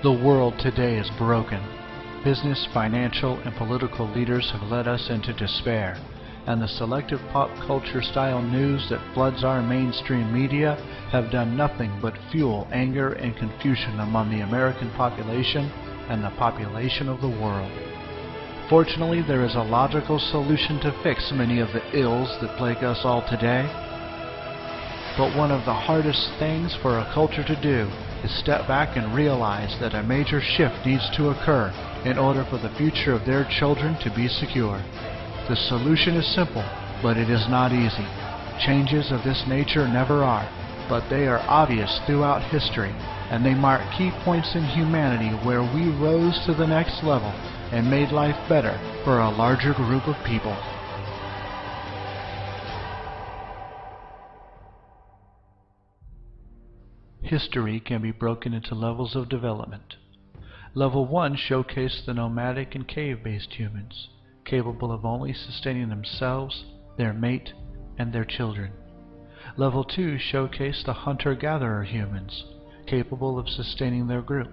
The world today is broken. Business, financial, and political leaders have led us into despair, and the selective pop culture style news that floods our mainstream media have done nothing but fuel anger and confusion among the American population and the population of the world. Fortunately, there is a logical solution to fix many of the ills that plague us all today. But one of the hardest things for a culture to do is step back and realize that a major shift needs to occur in order for the future of their children to be secure. The solution is simple, but it is not easy. Changes of this nature never are, but they are obvious throughout history, and they mark key points in humanity where we rose to the next level and made life better for a larger group of people. History can be broken into levels of development. Level 1 showcased the nomadic and cave-based humans, capable of only sustaining themselves, their mate, and their children. Level 2 showcased the hunter-gatherer humans, capable of sustaining their group.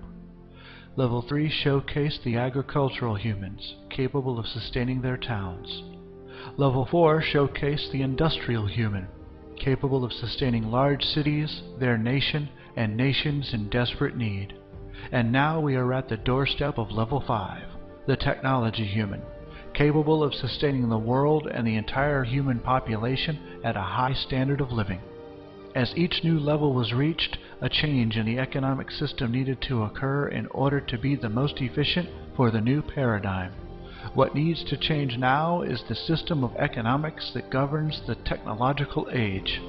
Level 3 showcased the agricultural humans, capable of sustaining their towns. Level 4 showcased the industrial human, capable of sustaining large cities, their nation, and nations in desperate need. And now we are at the doorstep of Level 5, the technology human, capable of sustaining the world and the entire human population at a high standard of living. As each new level was reached, a change in the economic system needed to occur in order to be the most efficient for the new paradigm. What needs to change now is the system of economics that governs the technological age.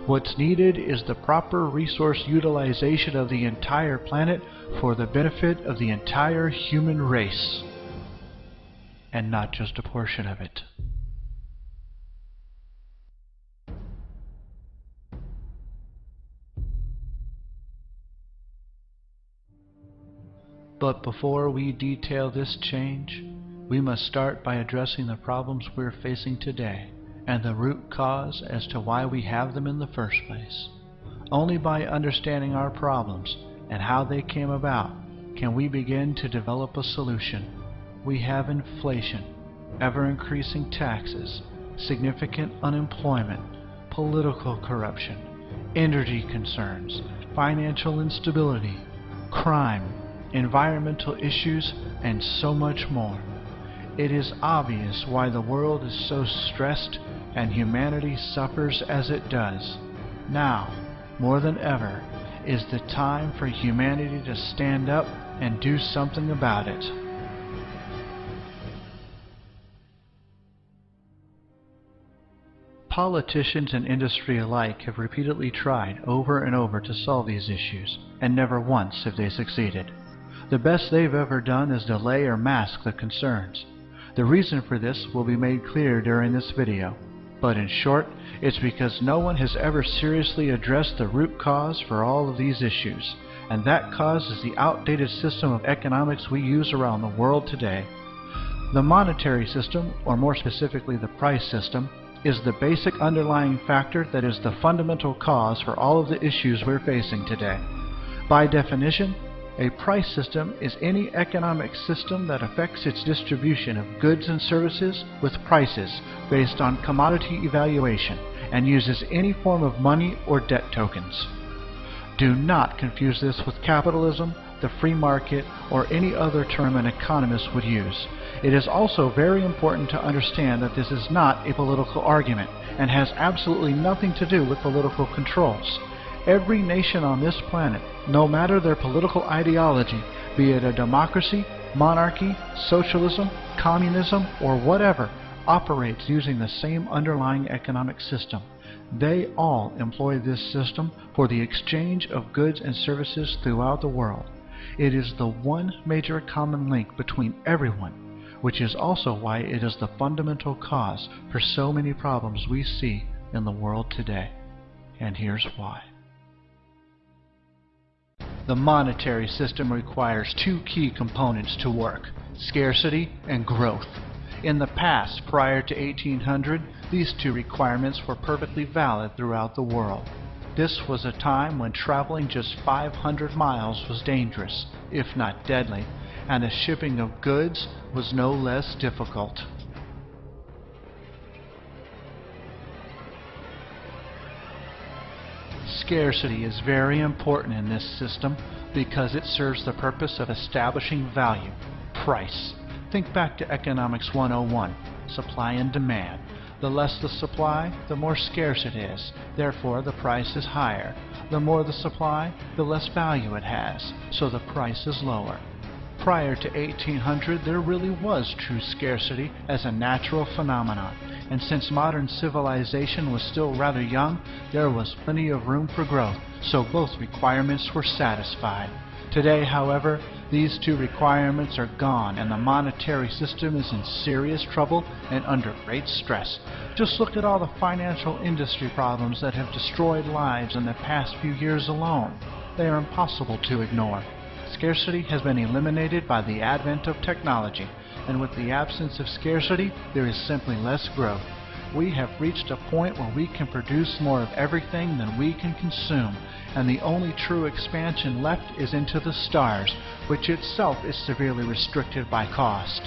What's needed is the proper resource utilization of the entire planet for the benefit of the entire human race, and not just a portion of it. But before we detail this change, we must start by addressing the problems we're facing today and the root cause as to why we have them in the first place. Only by understanding our problems and how they came about can we begin to develop a solution. We have inflation, ever-increasing taxes, significant unemployment, political corruption, energy concerns, financial instability, crime, environmental issues, and so much more. It is obvious why the world is so stressed and humanity suffers as it does. Now, more than ever, is the time for humanity to stand up and do something about it. Politicians and industry alike have repeatedly tried over and over to solve these issues, and never once have they succeeded. The best they've ever done is delay or mask the concerns. The reason for this will be made clear during this video, but in short, it's because no one has ever seriously addressed the root cause for all of these issues, and that cause is the outdated system of economics we use around the world today. The monetary system, or more specifically the price system, is the basic underlying factor that is the fundamental cause for all of the issues we're facing today. By definition, a price system is any economic system that affects its distribution of goods and services with prices based on commodity evaluation and uses any form of money or debt tokens. Do not confuse this with capitalism, the free market, or any other term an economist would use. It is also very important to understand that this is not a political argument and has absolutely nothing to do with political controls. Every nation on this planet, no matter their political ideology, be it a democracy, monarchy, socialism, communism, or whatever, operates using the same underlying economic system. They all employ this system for the exchange of goods and services throughout the world. It is the one major common link between everyone, which is also why it is the fundamental cause for so many problems we see in the world today. And here's why. The monetary system requires two key components to work: scarcity and growth. In the past, prior to 1800, these two requirements were perfectly valid throughout the world. This was a time when traveling just 500 miles was dangerous, if not deadly, and the shipping of goods was no less difficult. Scarcity is very important in this system because it serves the purpose of establishing value, price. Think back to Economics 101, supply and demand. The less the supply, the more scarce it is. Therefore, the price is higher. The more the supply, the less value it has, so the price is lower. Prior to 1800, there really was true scarcity as a natural phenomenon, and since modern civilization was still rather young, there was plenty of room for growth, so both requirements were satisfied. Today, however, these two requirements are gone and the monetary system is in serious trouble and under great stress. Just look at all the financial industry problems that have destroyed lives in the past few years alone. They are impossible to ignore. Scarcity has been eliminated by the advent of technology, and with the absence of scarcity, there is simply less growth. We have reached a point where we can produce more of everything than we can consume, and the only true expansion left is into the stars, which itself is severely restricted by cost.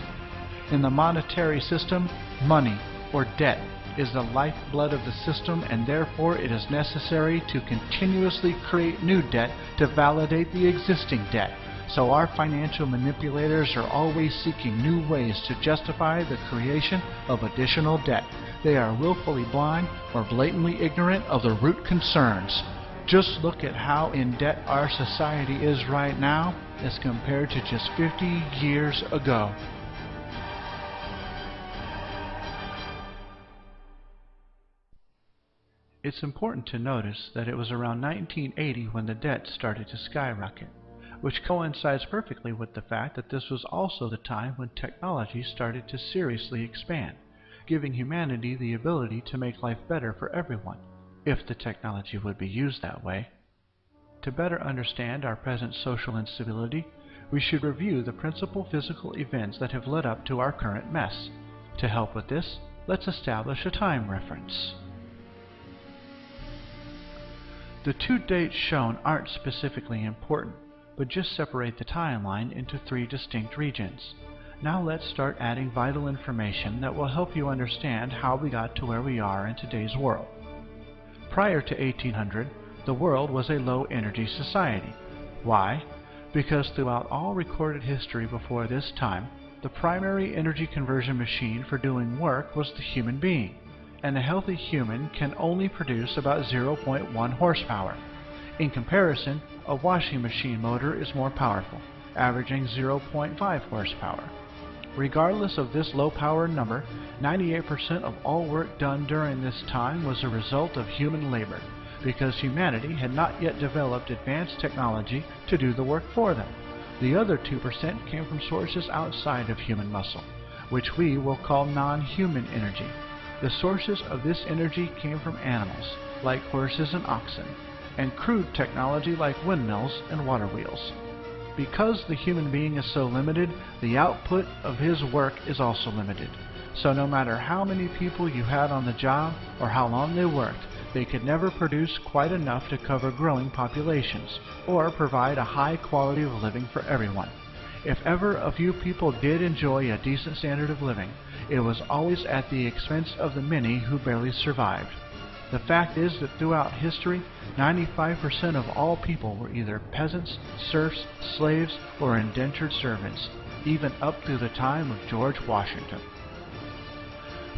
In the monetary system, money, or debt, is the lifeblood of the system, and therefore it is necessary to continuously create new debt to validate the existing debt. So our financial manipulators are always seeking new ways to justify the creation of additional debt. They are willfully blind or blatantly ignorant of the root concerns. Just look at how in debt our society is right now as compared to just 50 years ago. It's important to notice that it was around 1980 when the debt started to skyrocket, which coincides perfectly with the fact that this was also the time when technology started to seriously expand, giving humanity the ability to make life better for everyone, if the technology would be used that way. To better understand our present social instability, we should review the principal physical events that have led up to our current mess. To help with this, let's establish a time reference. The two dates shown aren't specifically important, but just separate the timeline into three distinct regions. Now let's start adding vital information that will help you understand how we got to where we are in today's world. Prior to 1800, the world was a low-energy society. Why? Because throughout all recorded history before this time, the primary energy conversion machine for doing work was the human being, and a healthy human can only produce about 0.1 horsepower. In comparison, a washing machine motor is more powerful, averaging 0.5 horsepower. Regardless of this low power number, 98% of all work done during this time was a result of human labor, because humanity had not yet developed advanced technology to do the work for them. The other 2% came from sources outside of human muscle, which we will call non-human energy. The sources of this energy came from animals, like horses and oxen, and crude technology like windmills and water wheels. Because the human being is so limited, the output of his work is also limited. So no matter how many people you had on the job or how long they worked, they could never produce quite enough to cover growing populations or provide a high quality of living for everyone. If ever a few people did enjoy a decent standard of living, it was always at the expense of the many who barely survived. The fact is that throughout history, 95% of all people were either peasants, serfs, slaves, or indentured servants, even up through the time of George Washington.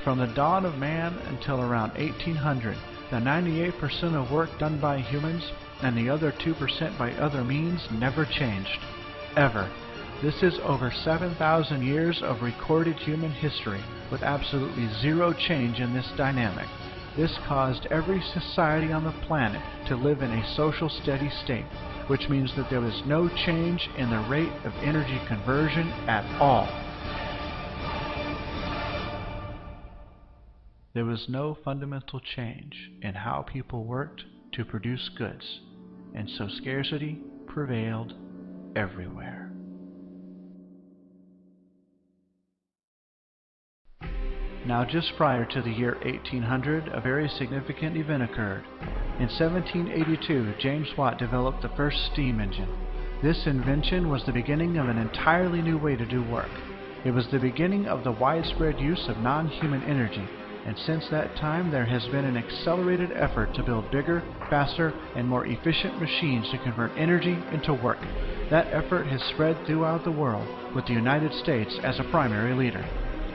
From the dawn of man until around 1800, the 98% of work done by humans and the other 2% by other means never changed. Ever. This is over 7,000 years of recorded human history with absolutely zero change in this dynamic. This caused every society on the planet to live in a social steady state, which means that there was no change in the rate of energy conversion at all. There was no fundamental change in how people worked to produce goods, and so scarcity prevailed everywhere. Now, just prior to the year 1800, a very significant event occurred. In 1782, James Watt developed the first steam engine. This invention was the beginning of an entirely new way to do work. It was the beginning of the widespread use of non-human energy, and since that time there has been an accelerated effort to build bigger, faster, and more efficient machines to convert energy into work. That effort has spread throughout the world, with the United States as a primary leader.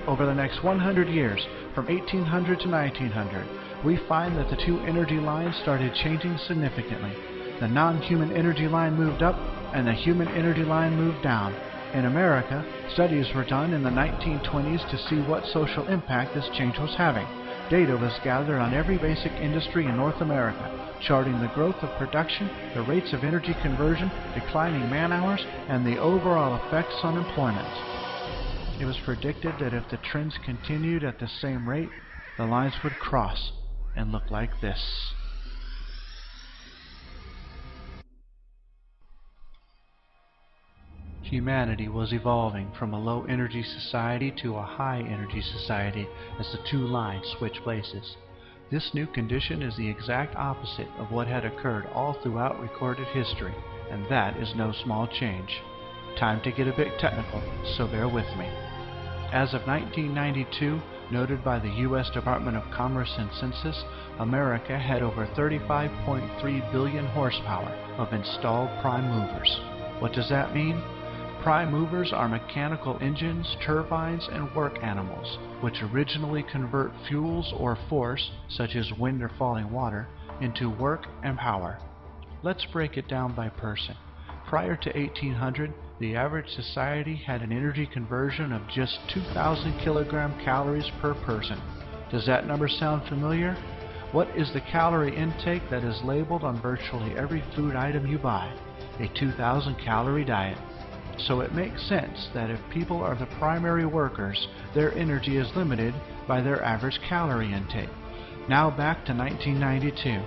Over the next 100 years, from 1800 to 1900, we find that the two energy lines started changing significantly. The non-human energy line moved up, and the human energy line moved down. In America, studies were done in the 1920s to see what social impact this change was having. Data was gathered on every basic industry in North America, charting the growth of production, the rates of energy conversion, declining man-hours, and the overall effects on employment. It was predicted that if the trends continued at the same rate, the lines would cross and look like this. Humanity was evolving from a low-energy society to a high-energy society as the two lines switched places. This new condition is the exact opposite of what had occurred all throughout recorded history, and that is no small change. Time to get a bit technical, so bear with me. As of 1992, noted by the U.S. Department of Commerce and Census, America had over 35.3 billion horsepower of installed prime movers. What does that mean? Prime movers are mechanical engines, turbines, and work animals, which originally convert fuels or force, such as wind or falling water, into work and power. Let's break it down by person. Prior to 1800, the average society had an energy conversion of just 2,000 kilogram calories per person. Does that number sound familiar? What is the calorie intake that is labeled on virtually every food item you buy? A 2,000 calorie diet. So it makes sense that if people are the primary workers, their energy is limited by their average calorie intake. Now back to 1992.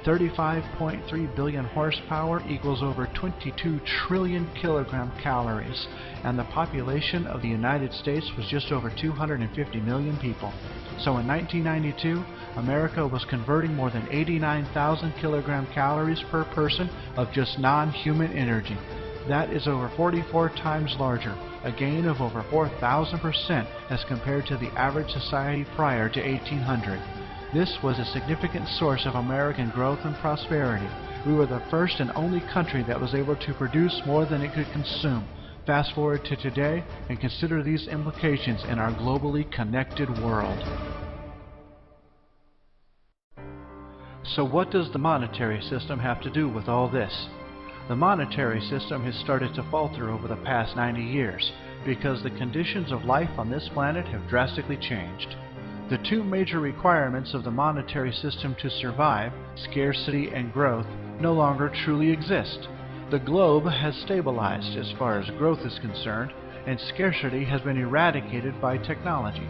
35.3 billion horsepower equals over 22 trillion kilogram calories, and the population of the United States was just over 250 million people. So in 1992, America was converting more than 89,000 kilogram calories per person of just non-human energy. That is over 44 times larger, a gain of over 4,000% as compared to the average society prior to 1800. This was a significant source of American growth and prosperity. We were the first and only country that was able to produce more than it could consume. Fast forward to today and consider these implications in our globally connected world. So what does the monetary system have to do with all this? The monetary system has started to falter over the past 90 years because the conditions of life on this planet have drastically changed. The two major requirements of the monetary system to survive, scarcity and growth, no longer truly exist. The globe has stabilized as far as growth is concerned, and scarcity has been eradicated by technology.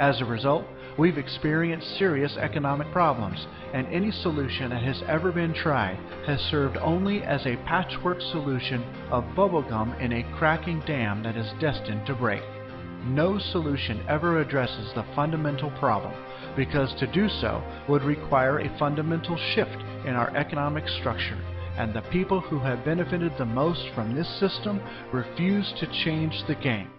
As a result, we've experienced serious economic problems, and any solution that has ever been tried has served only as a patchwork solution of bubblegum in a cracking dam that is destined to break. No solution ever addresses the fundamental problem, because to do so would require a fundamental shift in our economic structure, and the people who have benefited the most from this system refuse to change the game.